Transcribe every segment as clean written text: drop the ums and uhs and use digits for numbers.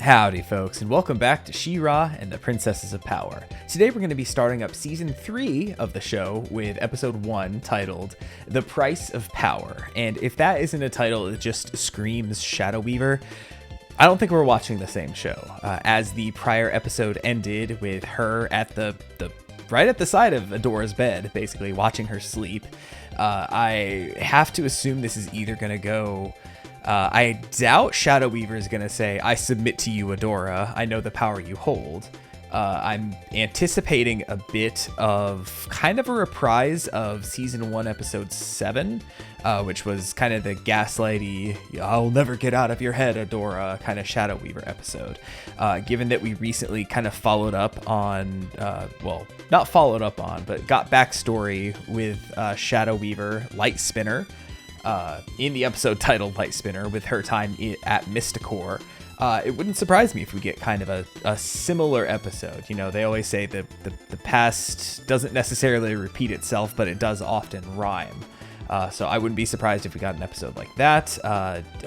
Howdy folks, and welcome back to She-Ra and the Princesses of Power. Today we're going to be starting up Season 3 of the show with Episode 1 titled The Price of Power. And if that isn't a title that just screams Shadow Weaver, I don't think we're watching the same show. As the prior episode ended with her at the right at the side of Adora's bed, basically watching her sleep, I have to assume this is either going to go... I doubt Shadow Weaver is going to say, I submit to you, Adora. I know the power you hold. I'm anticipating a bit of kind of a reprise of Season 1, Episode 7, which was kind of the gaslighty, I'll never get out of your head, Adora, kind of Shadow Weaver episode. Given that we recently kind of followed up on, well, not followed up on, but got backstory with Shadow Weaver, Light Spinner, in the episode titled Light Spinner, with her time at Mysticor. It wouldn't surprise me if we get kind of a similar episode. You know, they always say that the past doesn't necessarily repeat itself, but it does often rhyme. So I wouldn't be surprised if we got an episode like that.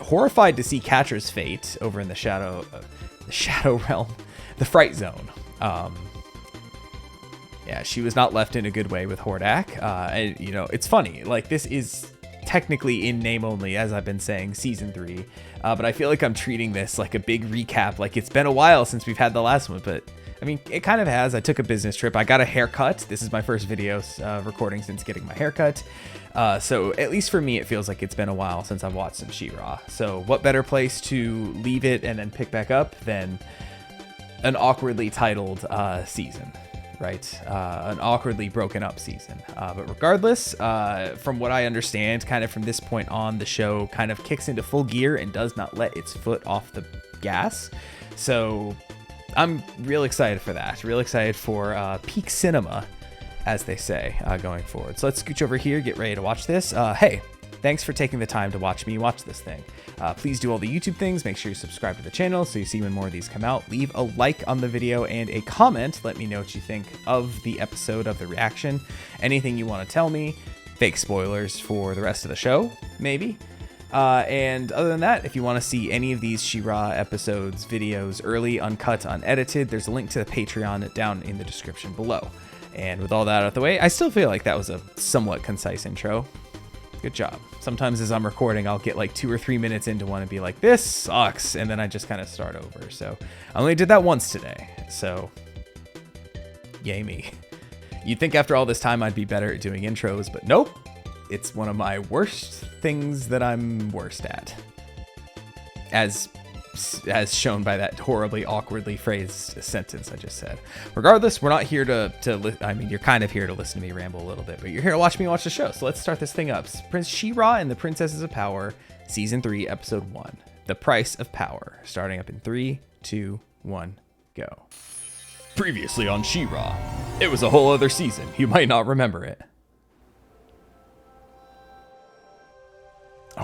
Horrified to see Catra's fate over in the Shadow Realm, the Fright Zone. Yeah, she was not left in a good way with Hordak. And, you know, it's funny. Like, this is technically in name only, as I've been saying, Season 3. But I feel like I'm treating this like a big recap. Like, it's been a while since we've had the last one, but I mean, it kind of has. I took a business trip. I got a haircut. This is my first video recording since getting my haircut. So at least for me, it feels like it's been a while since I've watched some She-Ra. So what better place to leave it and then pick back up than an awkwardly titled season, right? An awkwardly broken up season. But regardless, from what I understand, kind of from this point on, the show kind of kicks into full gear and does not let its foot off the gas. So I'm real excited for that. Real excited for peak cinema, as they say, going forward. So let's scooch over here, get ready to watch this. Hey, thanks for taking the time to watch me watch this thing. Please do all the YouTube things. Make sure you subscribe to the channel so you see when more of these come out. Leave a like on the video and a comment. Let me know what you think of the episode, of the reaction. Anything you want to tell me. Fake spoilers for the rest of the show, maybe. And other than that, if you want to see any of these She-Ra episodes, videos, early, uncut, unedited, there's a link to the Patreon down in the description below. And with all that out of the way, I still feel like that was a somewhat concise intro. Good job. Sometimes as I'm recording, I'll get like 2 or 3 minutes into one and be like, this sucks. And then I just kind of start over. So I only did that once today. So yay me. You'd think after all this time I'd be better at doing intros, but nope. It's one of my worst things that I'm worst at. As shown by that horribly awkwardly phrased sentence I just said. Regardless, we're not here I mean, you're kind of here to listen to me ramble a little bit, but you're here to watch me watch the show. So let's start this thing up. Prince She-Ra and the Princesses of Power, Season 3, Episode 1. The Price of Power. Starting up in 3, 2, 1, go. Previously on She-Ra. It was a whole other season. You might not remember it.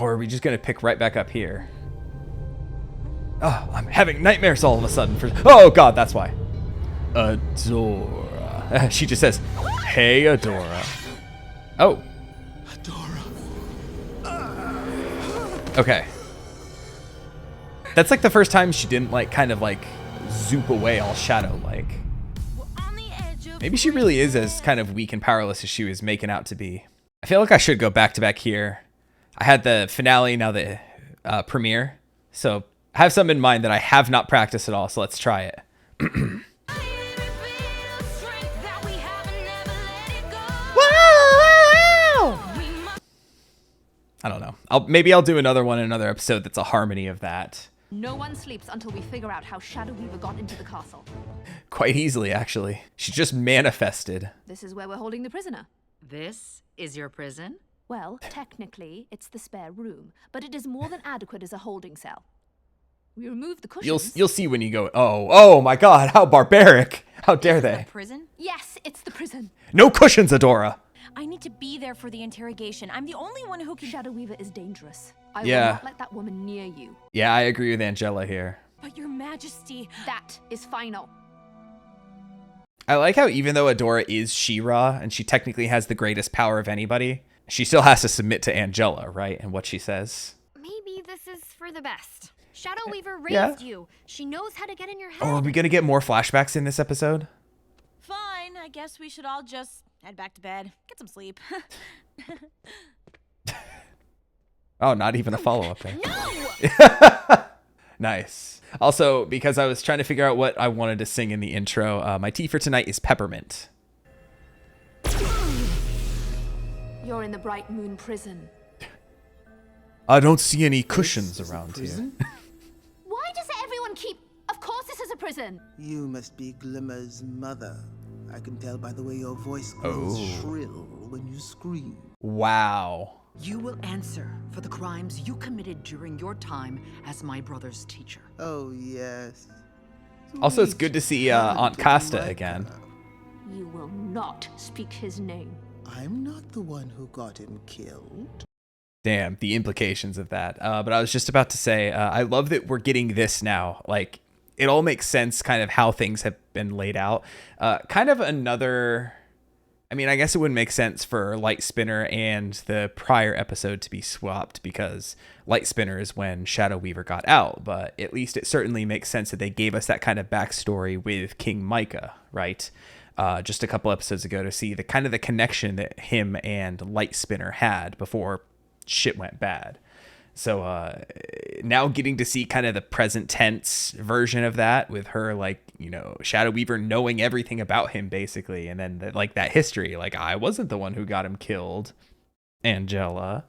Or are we just going to pick right back up here? Oh, I'm having nightmares all of a sudden. Oh, God, that's why. Adora. She just says, hey, Adora. Oh. Adora. Okay. That's like the first time she didn't, like, kind of, like, zoop away all shadow-like. Maybe she really is as kind of weak and powerless as she was making out to be. I feel like I should go back-to-back here. I had the finale, now the premiere, so I have something in mind that I have not practiced at all, so let's try it. I don't know. Maybe I'll do another one in another episode that's a harmony of that. No one sleeps until we figure out how Shadow Weaver got into the castle. Quite easily, actually. She just manifested. This is where we're holding the prisoner. This is your prison? Well, technically, it's the spare room, but it is more than adequate as a holding cell. We removed the cushions. You'll see when you go, oh my God, how barbaric. How dare they? The prison? Yes, it's the prison. No cushions, Adora. I need to be there for the interrogation. I'm the only one who can... Shadow Weaver is dangerous. I Yeah. will not let that woman near you. Yeah, I agree with Angela here. But your majesty... That is final. I like how even though Adora is She-Ra and she technically has the greatest power of anybody, she still has to submit to Angela, right? And what she says. Maybe this is for the best. Shadow Weaver Yeah. raised you. She knows how to get in your head. Oh, are we gonna get more flashbacks in this episode? Fine, I guess we should all just head back to bed. Get some sleep. Oh, not even a follow-up there. No! Nice. Also, because I was trying to figure out what I wanted to sing in the intro, my tea for tonight is peppermint. You're in the Bright Moon prison. I don't see any cushions around here. Why does everyone keep... Of course this is a prison. You must be Glimmer's mother. I can tell by the way your voice grows shrill when you scream. Wow. You will answer for the crimes you committed during your time as my brother's teacher. Oh, yes. Also, it's good to see Aunt Costa again. You will not speak his name. I'm not the one who got him killed. Damn, the implications of that. But I was just about to say, I love that we're getting this now. Like, it all makes sense, kind of how things have been laid out. Kind of another... I mean, I guess it wouldn't make sense for Light Spinner and the prior episode to be swapped because Light Spinner is when Shadow Weaver got out. But at least it certainly makes sense that they gave us that kind of backstory with King Micah, right? Just a couple episodes ago to see the kind of the connection that him and Light Spinner had before shit went bad. So now getting to see kind of the present tense version of that with her, like, you know, Shadow Weaver knowing everything about him basically. And then like that history, like I wasn't the one who got him killed, Angela,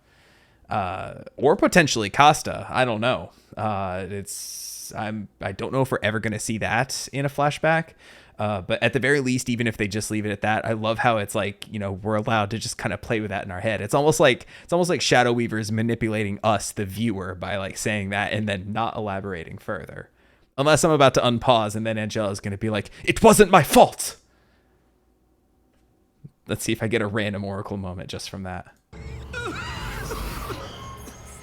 or potentially Costa. I don't know. I don't know if we're ever going to see that in a flashback. But at the very least, even if they just leave it at that, I love how it's like, you know, we're allowed to just kind of play with that in our head. It's almost like Shadow Weaver is manipulating us, the viewer, by like saying that and then not elaborating further. Unless I'm about to unpause and then Angela's going to be like, it wasn't my fault. Let's see if I get a random Oracle moment just from that.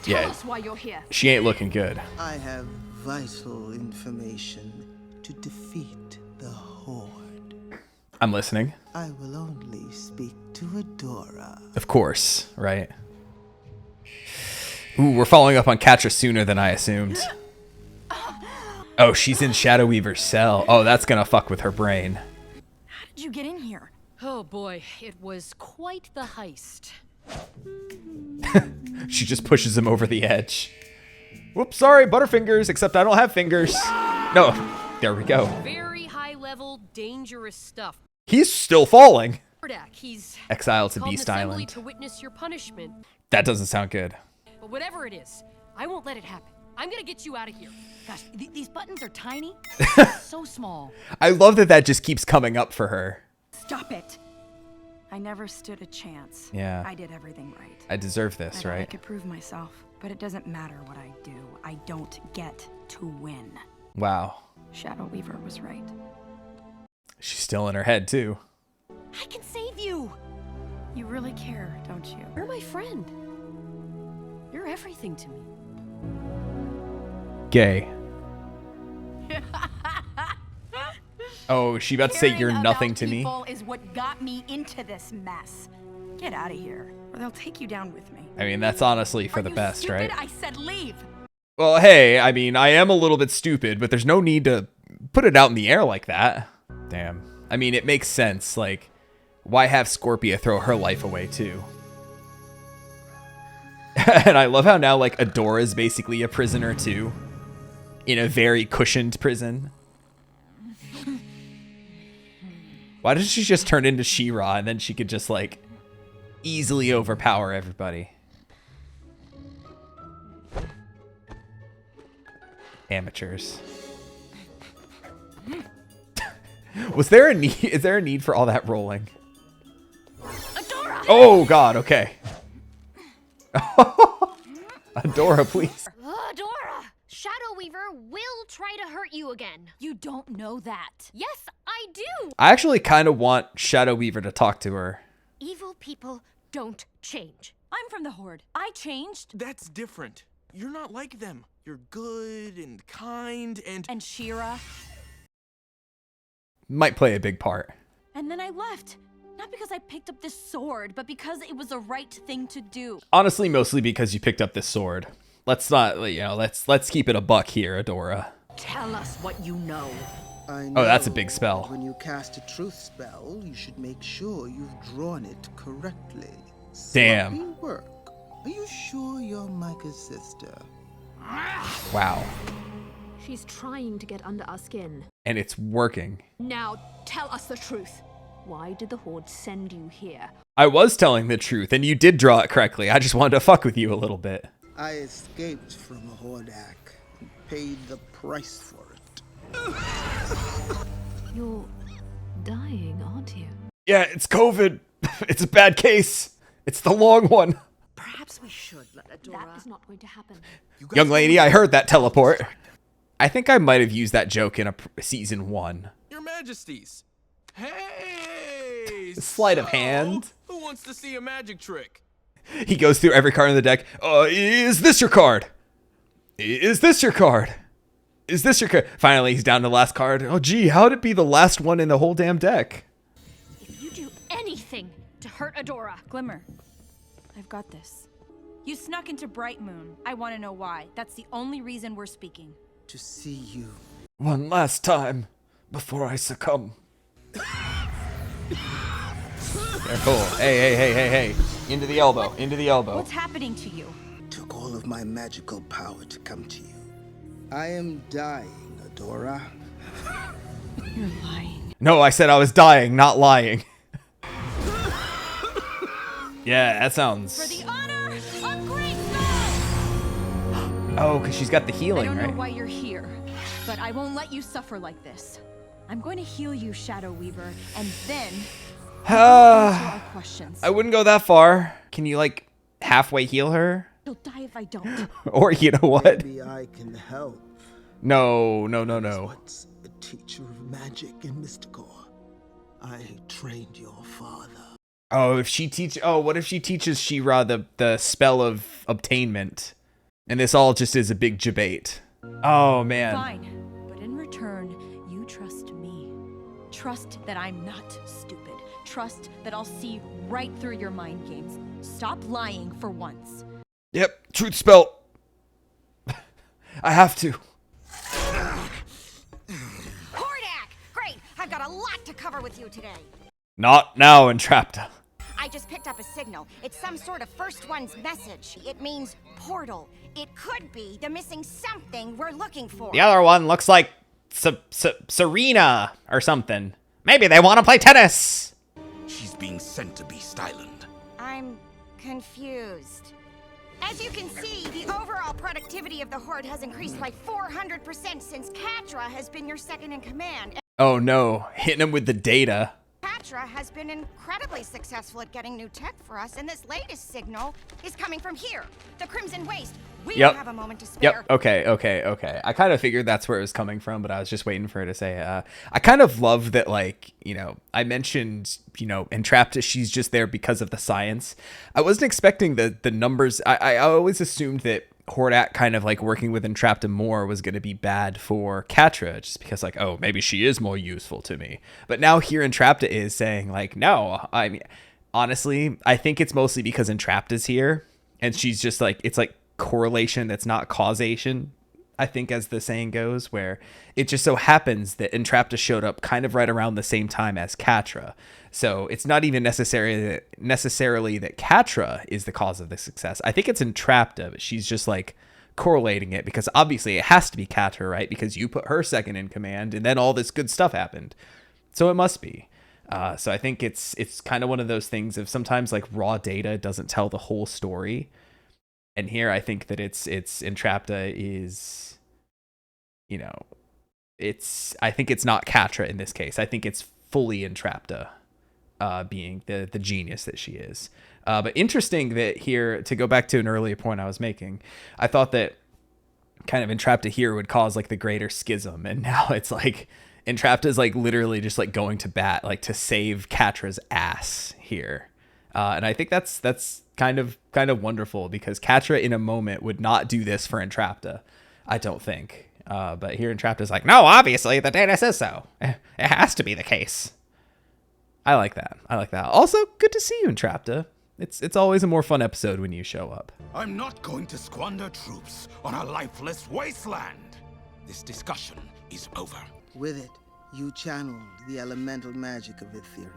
Tell us why you're here. She ain't looking good. I have vital information to defeat the Horde. I'm listening. I will only speak to Adora. Of course, right? Ooh, we're following up on Catra sooner than I assumed. Oh, she's in Shadow Weaver's cell. Oh, that's gonna fuck with her brain. How did you get in here? Oh boy, it was quite the heist. She just pushes him over the edge. Whoops, sorry, Butterfingers, except I don't have fingers. No, there we go. Very high level, dangerous stuff. He's still falling. Hordak, he's Exiled to called an Beast assembly Island. to witness your punishment. That doesn't sound good. But whatever it is, I won't let it happen. I'm gonna get you out of here. Gosh, these buttons are tiny. So small. I love that that just keeps coming up for her. Stop it. I never stood a chance. Yeah. I did everything right. I deserve I this, thought I right? could prove myself, but it doesn't matter what I do. I don't get to win. Wow. Shadow Weaver was right. She's still in her head, too. I can save you. You really care, don't you? You're my friend. You're everything to me. Gay. Oh, she about to say you're Caring nothing about to me? people is what got me into this mess. Get out of here, or they'll take you down with me. I mean, that's honestly for Are the you best, stupid? right? I said leave. Well, hey, I mean, I am a little bit stupid, but there's no need to put it out in the air like that. Damn. I mean, it makes sense. Like, why have Scorpia throw her life away, too? And I love how now, like, Adora is basically a prisoner, too. In a very cushioned prison. Why doesn't she just turn into She-Ra and then she could just, like, easily overpower everybody? Amateurs. Was there a need? Is there a need for all that rolling? Adora! Oh God. Okay. Adora, please. Adora! Shadow Weaver will try to hurt you again. You don't know that. Yes, I do. I actually kind of want Shadow Weaver to talk to her. Evil people don't change. I'm from the Horde. I changed. That's different. You're not like them. You're good and kind and... And She-Ra. Might play a big part. And then I left. Not because I picked up this sword, but because it was the right thing to do. Honestly, mostly because you picked up this sword. let's not, let's keep it a buck here, Adora. Tell us what you know. I know Oh, that's a big spell. When you cast a truth spell, you should make sure you've drawn it correctly. Damn. Sloppy work. Are you sure you're Micah's sister? Wow. She's trying to get under our skin. And it's working. Now, tell us the truth. Why did the Horde send you here? I was telling the truth, and you did draw it correctly. I just wanted to fuck with you a little bit. I escaped from a Hordak and paid the price for it. You're dying, aren't you? Yeah, it's COVID. It's a bad case. It's the long one. Perhaps we should let Adora... That is not going to happen. Young lady, I heard that teleport. I think I might have used that joke in a season 1. Your Majesties. Hey! Sleight of hand. Who wants to see a magic trick? He goes through every card in the deck. Is this your card? Is this your card? Is this your card? Finally, he's down to the last card. Oh, gee, how'd it be the last one in the whole damn deck? If you do anything to hurt Adora, Glimmer, I've got this. You snuck into Bright Moon. I want to know why. That's the only reason we're speaking. To see you. One last time before I succumb. Careful. Hey. Into the elbow. Into the elbow. What's happening to you? Took all of my magical power to come to you. I am dying, Adora. You're lying. No, I said I was dying, not lying. Yeah, that sounds... For the honor of Great Oh, because she's got the I healing, don't know right? why you're here, but I won't let you suffer like this. I'm going to heal you, Shadow Weaver, and then answer our questions. I wouldn't go that far. Can you, like, halfway heal her? You'll die if I don't. Or, you know what? Maybe I can help. No. Once a teacher of magic in Mysticore. I trained your father. Oh, what if she teaches She-Ra the spell of obtainment? And this all just is a big debate. Oh, man. Fine, but in return, you trust me. Trust that I'm not stupid. Trust that I'll see right through your mind games. Stop lying for once. Yep, truth spell. I have to. Hordak! Great! I've got a lot to cover with you today. Not now, Entrapta. I just picked up a signal. It's some sort of first one's message. It means portal. It could be the missing something we're looking for. The other one looks like Serena or something. Maybe they want to play tennis. She's being sent to Beast Island. I'm confused. As you can see, the overall productivity of the Horde has increased by 400% since Catra has been your second in command. Oh no, hitting him with the data. Catra has been incredibly successful at getting new tech for us, and this latest signal is coming from here, the Crimson Waste. We don't have a moment to spare. Yep. Okay. I kind of figured that's where it was coming from, but I was just waiting for her to say. I kind of love that, like, I mentioned, Entrapta, she's just there because of the science. I wasn't expecting the numbers. I always assumed that Hordak kind of like working with Entrapta more was going to be bad for Catra, just because like, oh, maybe she is more useful to me. But now here Entrapta is saying like, no, I mean, honestly, I think it's mostly because Entrapta's here and she's just like, it's like correlation that's not causation, I think, as the saying goes, where it just so happens that Entrapta showed up kind of right around the same time as Catra. So it's not even necessarily that Catra is the cause of the success. I think it's Entrapta, but she's just like correlating it because obviously it has to be Catra, right? Because you put her second in command and then all this good stuff happened. So it must be. So I think it's kind of one of those things of sometimes like raw data doesn't tell the whole story. And here I think that it's Entrapta is, I think it's not Catra in this case. I think it's fully Entrapta. Being the genius that she is. But interesting that here, to go back to an earlier point I was making, I thought that kind of Entrapta here would cause like the greater schism. And now it's like Entrapta is like literally just like going to bat, like to save Catra's ass here. And I think that's kind of wonderful because Catra in a moment would not do this for Entrapta, I don't think. But here Entrapta's like, no, obviously the data says so. It has to be the case. I like that. Also, good to see you, Entrapta. It's always a more fun episode when you show up. I'm not going to squander troops on a lifeless wasteland. This discussion is over. With it, you channeled the elemental magic of Etheria.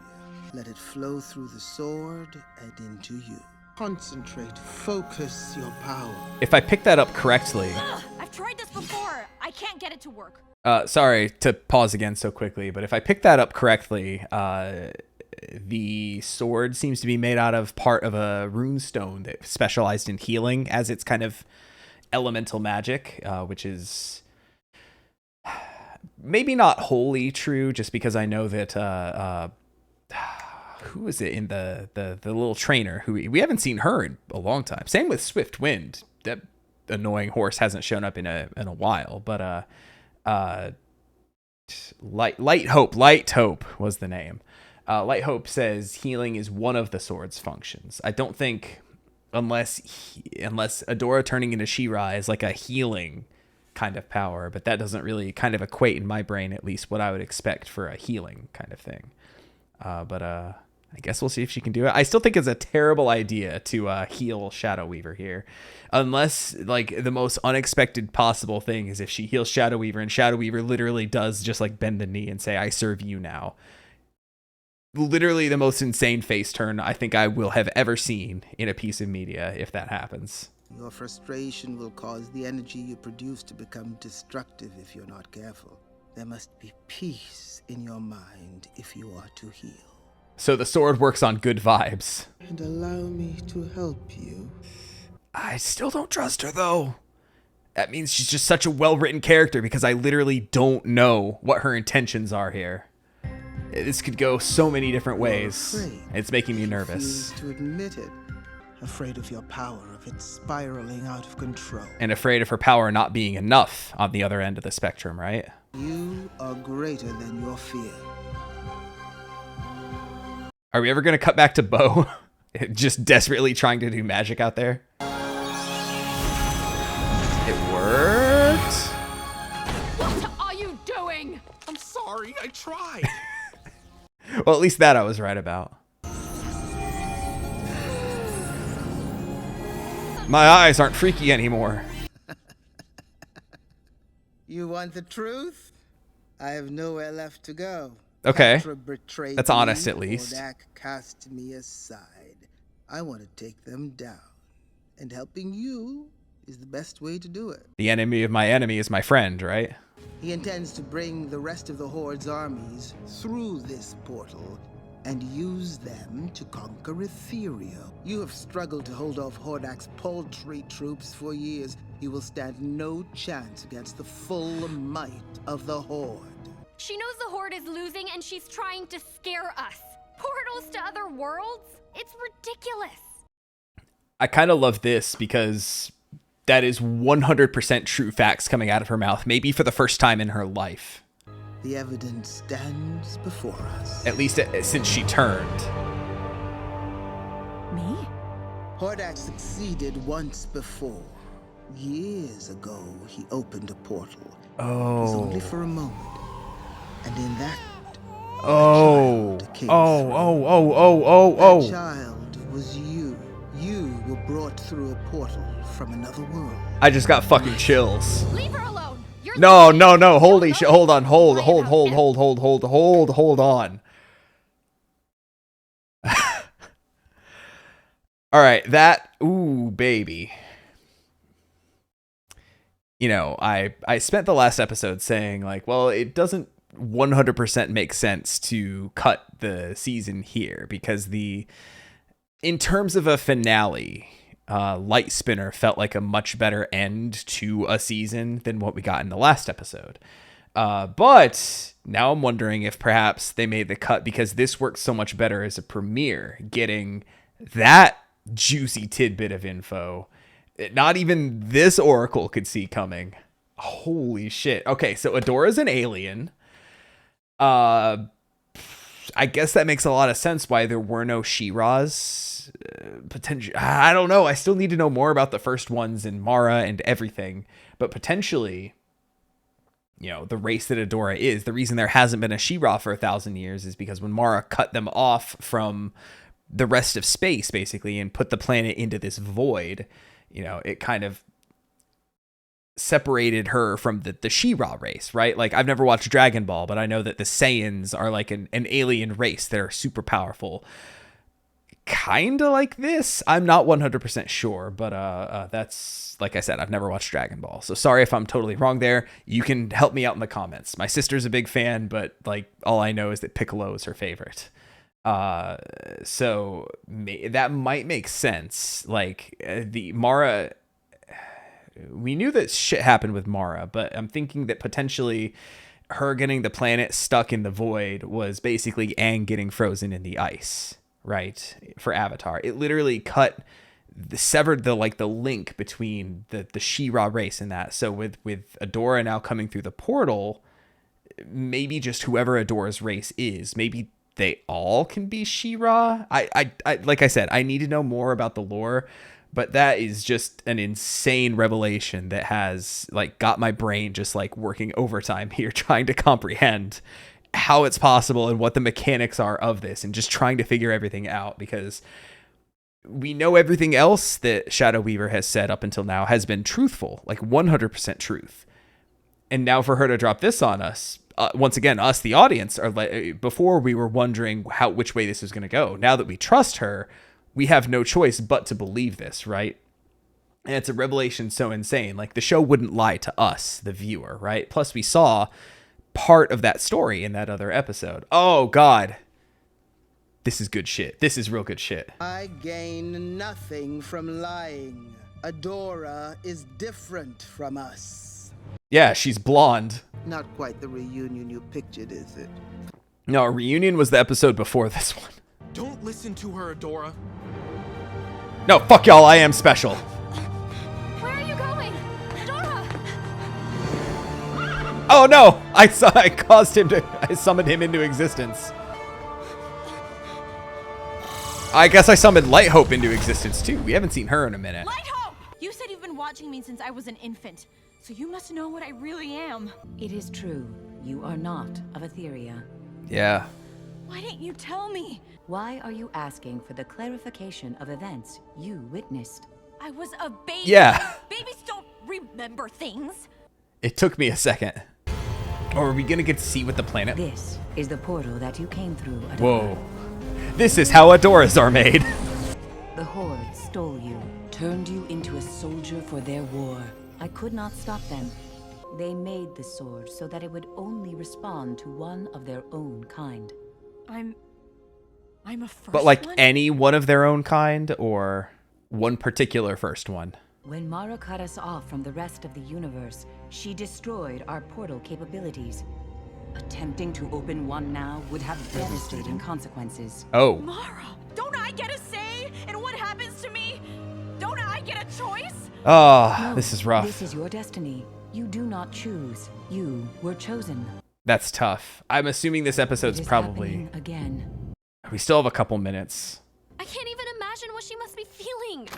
Let it flow through the sword and into you. Concentrate, focus your power. If I pick that up correctly... Ugh, I've tried this before. I can't get it to work. Sorry to pause again so quickly, but if I pick that up correctly, the sword seems to be made out of part of a rune stone that specialized in healing as its kind of elemental magic, which is maybe not wholly true, just because I know that who is it in the little trainer who we haven't seen her in a long time. Same with Swift Wind. That annoying horse hasn't shown up in a while, but Light Hope was the name. Light Hope says healing is one of the sword's functions. I don't think unless Adora turning into She-Ra is like a healing kind of power, but that doesn't really kind of equate in my brain, at least what I would expect for a healing kind of thing. But I guess we'll see if she can do it. I still think it's a terrible idea to heal Shadow Weaver here. Unless, like, the most unexpected possible thing is if she heals Shadow Weaver and Shadow Weaver literally does just, like, bend the knee and say, I serve you now. Literally the most insane face turn I think I will have ever seen in a piece of media if that happens. Your frustration will cause the energy you produce to become destructive if you're not careful. There must be peace in your mind if you are to heal. So the sword works on good vibes. And allow me to help you. I still don't trust her, though. That means she's just such a well-written character because I literally don't know what her intentions are here. This could go so many different ways. It's making me nervous. Refuse to admit it. Afraid of your power, of it spiraling out of control. And afraid of her power not being enough on the other end of the spectrum, right? You are greater than your fear. Are we ever going to cut back to Bo? Just desperately trying to do magic out there? It worked. What are you doing? I'm sorry, I tried. Well, at least that I was right about. My eyes aren't freaky anymore. You want the truth? I have nowhere left to go. Okay. Betrayed That's honest, me, at least. Hordak cast me aside. I want to take them down. And helping you is the best way to do it. The enemy of my enemy is my friend, right? He intends to bring the rest of the Horde's armies through this portal and use them to conquer Etheria. You have struggled to hold off Hordak's paltry troops for years. You will stand no chance against the full might of the Horde. She knows the Horde is losing and she's trying to scare us. Portals to other worlds? It's ridiculous. I kind of love this because that is 100% true facts coming out of her mouth, maybe for the first time in her life. The evidence stands before us. At least since she turned. Me? Hordak succeeded once before. Years ago, he opened a portal. It was only for a moment. And in that, That child was you. You were brought through a portal from another world. I just got fucking chills. Leave her alone. No. Holy shit. Hold on. Hold on. All right. That. Ooh, baby. You know, I spent the last episode saying, like, well, it doesn't 100% make sense to cut the season here because in terms of a finale, Light Spinner felt like a much better end to a season than what we got in the last episode. But now I'm wondering if perhaps they made the cut because this works so much better as a premiere, getting that juicy tidbit of info that not even this Oracle could see coming. Holy shit. Okay, so Adora's an alien. I guess that makes a lot of sense why there were no She-Ras. Potentially, I don't know. I still need to know more about the first ones and Mara and everything. But potentially, you know, the race that Adora is, the reason there hasn't been a She-Ra for 1,000 years is because when Mara cut them off from the rest of space, basically, and put the planet into this void, you know, it kind of separated her from the She-Ra race, right? Like, I've never watched Dragon Ball, but I know that the Saiyans are like an alien race that are super powerful. Kind of like this. I'm not 100% sure, but that's, like I said, I've never watched Dragon Ball. So sorry if I'm totally wrong there. You can help me out in the comments. My sister's a big fan, but like all I know is that Piccolo is her favorite. So that might make sense. Like the Mara, we knew that shit happened with Mara, but I'm thinking that potentially her getting the planet stuck in the void was basically Aang getting frozen in the ice, right? For Avatar, it literally severed the link between the She-Ra race and that. So with Adora now coming through the portal, maybe just whoever Adora's race is, maybe they all can be She-Ra. I like I said, I need to know more about the lore, but that is just an insane revelation that has like got my brain just like working overtime here, trying to comprehend how it's possible and what the mechanics are of this, and just trying to figure everything out, because we know everything else that Shadow Weaver has said up until now has been truthful, like 100% truth. And now for her to drop this on us, once again, us, the audience, are like, before we were wondering which way this was going to go. Now that we trust her, we have no choice but to believe this, right? And it's a revelation so insane. Like, the show wouldn't lie to us, the viewer, right? Plus, we saw part of that story in that other episode. Oh, God. This is good shit. This is real good shit. I gain nothing from lying. Adora is different from us. Yeah, she's blonde. Not quite the reunion you pictured, is it? No, a reunion was the episode before this one. Don't listen to her, Adora. No, fuck y'all, I am special. Where are you going? Dora! Oh no! I summoned him into existence. I guess I summoned Light Hope into existence too. We haven't seen her in a minute. Light Hope! You said you've been watching me since I was an infant, so you must know what I really am. It is true. You are not of Etheria. Yeah. Why didn't you tell me? Why are you asking for the clarification of events you witnessed? I was a baby. Yeah. Babies don't remember things. It took me a second. Or are we gonna get to see what the planet... This is the portal that you came through, Adora. Whoa. This is how Adoras are made. The Horde stole you, turned you into a soldier for their war. I could not stop them. They made the sword so that it would only respond to one of their own kind. I'm a first But like one? any one of their own kind, or one particular first one? When Mara cut us off from the rest of the universe, she destroyed our portal capabilities. Attempting to open one now would have devastating consequences. Oh. Mara, don't I get a say in what happens to me? Don't I get a choice? Oh, No, this is rough. This is your destiny. You do not choose. You were chosen. That's tough. I'm assuming this episode's It is probably... happening again. We still have a couple minutes. I can't even imagine what she must be feeling.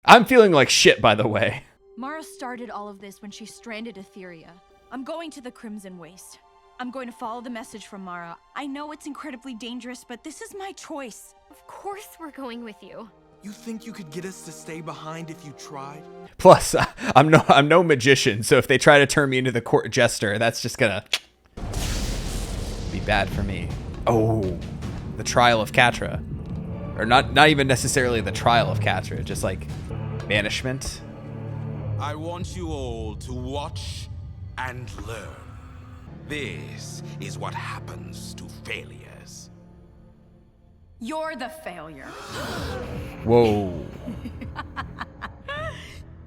I'm feeling like shit, by the way. Mara started all of this when she stranded Etheria. I'm going to the Crimson Waste. I'm going to follow the message from Mara. I know it's incredibly dangerous, but this is my choice. Of course we're going with you. You think you could get us to stay behind if you tried? Plus, I'm no magician, so if they try to turn me into the court jester, that's just gonna be bad for me. Oh, the trial of Catra. Or not even necessarily the trial of Catra, just like banishment. I want you all to watch and learn. This is what happens to failures. You're the failure. Whoa.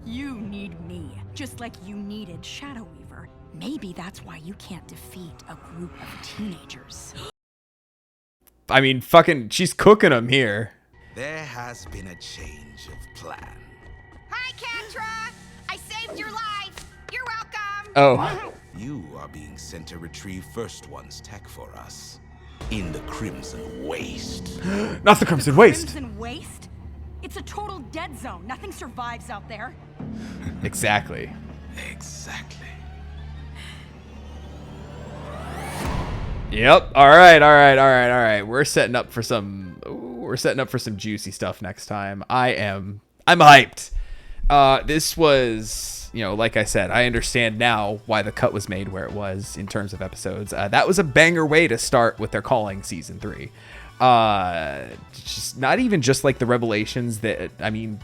You need me, just like you needed Shadow Weaver. Maybe that's why you can't defeat a group of teenagers. I mean, fucking, she's cooking them here. There has been a change of plan. Hi, Catra! I saved your life! You're welcome! Oh. You are being sent to retrieve First One's tech for us. In the Crimson Waste. Not the Crimson Waste. Crimson Waste? It's a total dead zone. Nothing survives out there. Exactly. Exactly. Yep. All right. We're setting up for some juicy stuff next time. I'm hyped. This was, like I said, I understand now why the cut was made where it was in terms of episodes. That was a banger way to start what they're calling season 3. Just not even just like the revelations that, I mean,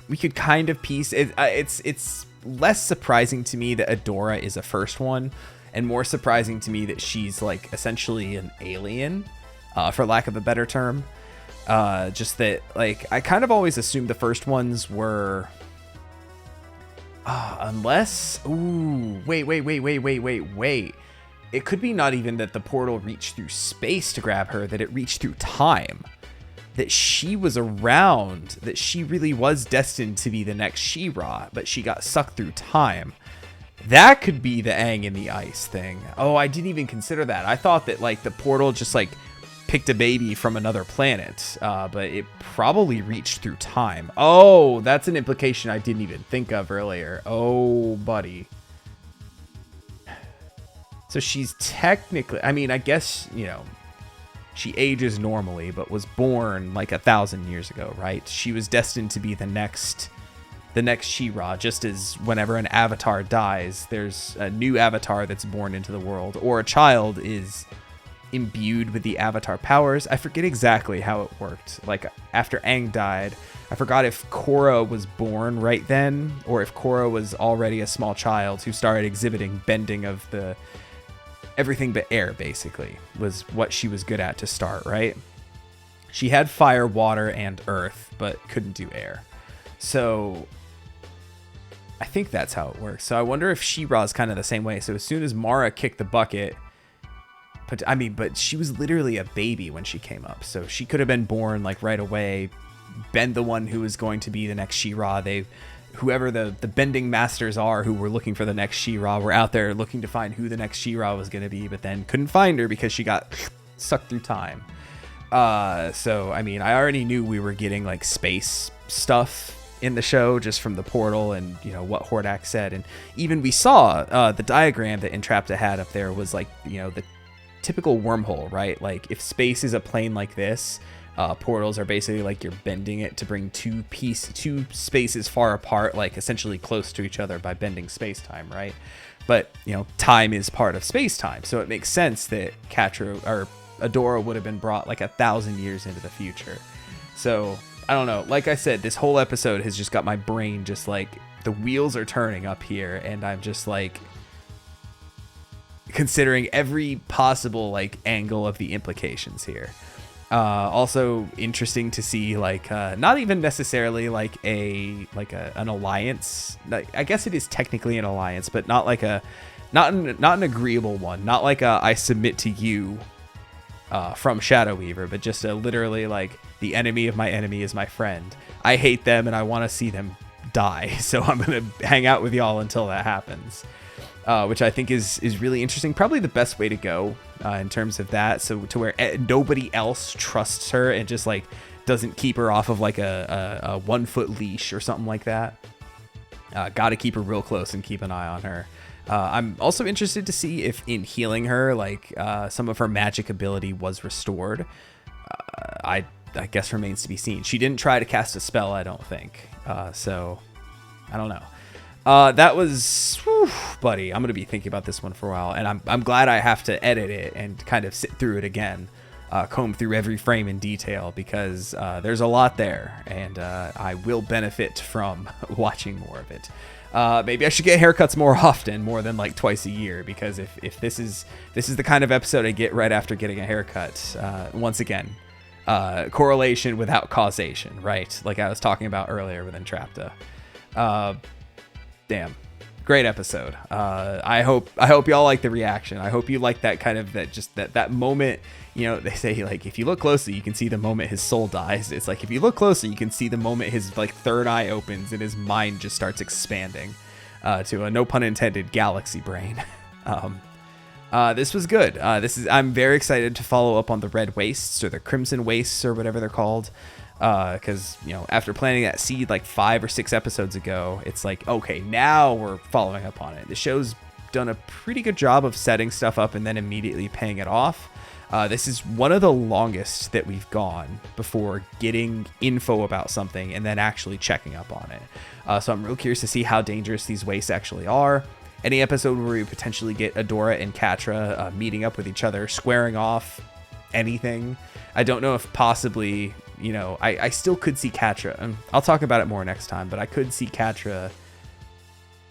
we could kind of piece it. It's less surprising to me that Adora is a first one, and more surprising to me that she's like essentially an alien, for lack of a better term. Just that, like, I kind of always assumed the first ones were, unless, wait. It could be not even that the portal reached through space to grab her, that it reached through time. That she was around, that she really was destined to be the next She-Ra, but she got sucked through time. That could be the Aang in the ice thing. Oh, I didn't even consider that. I thought that, like, the portal just, like, picked a baby from another planet, but it probably reached through time. Oh, that's an implication I didn't even think of earlier. Oh, buddy. So she's technically, I mean, I guess, she ages normally, but was born like 1,000 years ago, right? She was destined to be the next She-Ra, just as whenever an avatar dies, there's a new avatar that's born into the world, or a child is imbued with the avatar powers. I forget exactly how it worked. Like, after Aang died, I forgot if Korra was born right then, or if Korra was already a small child who started exhibiting bending of the everything but air, basically, was what she was good at to start, right? She had fire, water, and earth, but couldn't do air. So I think that's how it works. So I wonder if She-Ra's kind of the same way. So as soon as Mara kicked the bucket, but she was literally a baby when she came up. So she could have been born like right away, been the one who was going to be the next She-Ra. Whoever the bending masters are who were looking for the next She-Ra were out there looking to find who the next She-Ra was going to be, but then couldn't find her because she got sucked through time. So, I mean, I already knew we were getting like space stuff in the show just from the portal and, what Hordak said. And even we saw the diagram that Entrapta had up there was like, the typical wormhole, right? Like if space is a plane like this, portals are basically like you're bending it to bring two spaces far apart, like essentially close to each other by bending space-time, right? But, time is part of space-time, so it makes sense that Adora would have been brought like 1,000 years into the future. So, I don't know. Like I said, this whole episode has just got my brain just like, the wheels are turning up here, and I'm just like, considering every possible like angle of the implications here. Also interesting to see like not even necessarily like an alliance. I guess it is technically an alliance, but not like not an agreeable one. Not like I submit to you from Shadow Weaver, but just literally like the enemy of my enemy is my friend. I hate them and I want to see them die, so I'm gonna hang out with y'all until that happens. Which I think is really interesting. Probably the best way to go in terms of that. So to where nobody else trusts her and just like doesn't keep her off of like a 1 foot leash or something like that. Got to keep her real close and keep an eye on her. I'm also interested to see if in healing her, like some of her magic ability was restored. I guess remains to be seen. She didn't try to cast a spell, I don't think. So I don't know. That was, buddy, I'm going to be thinking about this one for a while, and I'm glad I have to edit it and kind of sit through it again, comb through every frame in detail, because there's a lot there, and I will benefit from watching more of it. Maybe I should get haircuts more often, more than like twice a year, because if this is the kind of episode I get right after getting a haircut, once again, correlation without causation, right? Like I was talking about earlier with Entrapta. Damn, great episode. I hope y'all like the reaction. I hope you like that kind of that moment. They say like if you look closely, you can see the moment his soul dies. It's like if you look closely, you can see the moment his like third eye opens and his mind just starts expanding to a no pun intended galaxy brain. This was good. I'm very excited to follow up on the Red Wastes or the Crimson Wastes or whatever they're called. Because, after planting that seed like 5 or 6 episodes ago, it's like, okay, now we're following up on it. The show's done a pretty good job of setting stuff up and then immediately paying it off. This is one of the longest that we've gone before getting info about something and then actually checking up on it. So I'm real curious to see how dangerous these wastes actually are. Any episode where we potentially get Adora and Catra meeting up with each other, squaring off anything. I don't know if possibly, you know, I still could see Catra, and I'll talk about it more next time, but I could see Catra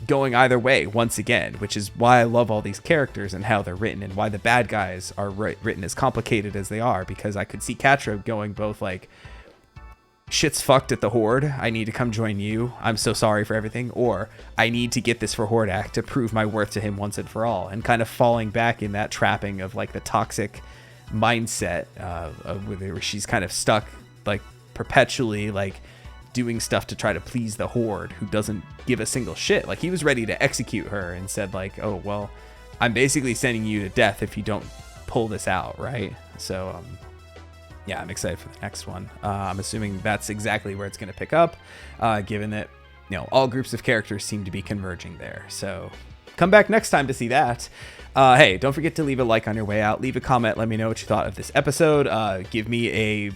going either way once again, which is why I love all these characters and how they're written and why the bad guys are written as complicated as they are, because I could see Catra going both like, shit's fucked at the Horde, I need to come join you, I'm so sorry for everything, or I need to get this for Hordak to prove my worth to him once and for all, and kind of falling back in that trapping of like the toxic mindset where she's kind of stuck like perpetually like doing stuff to try to please the Horde, who doesn't give a single shit. Like, he was ready to execute her and said like, oh well, I'm basically sending you to death if you don't pull this out, right? So yeah, I'm excited for the next one. I'm assuming that's exactly where it's going to pick up, given that, you know, all groups of characters seem to be converging there. So come back next time to see that. Hey, don't forget to leave a like on your way out. Leave a comment. Let me know what you thought of this episode. Give me a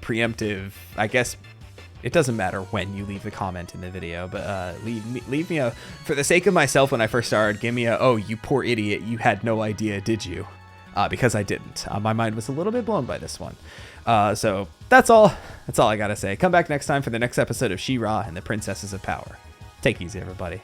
preemptive, I guess it doesn't matter when you leave the comment in the video, but leave me a, for the sake of myself when I first started, give me a, oh, you poor idiot, you had no idea, did you? Because I didn't. My mind was a little bit blown by this one. So that's all I gotta say. Come back next time for the next episode of She-Ra and the Princesses of Power. Take it easy, everybody.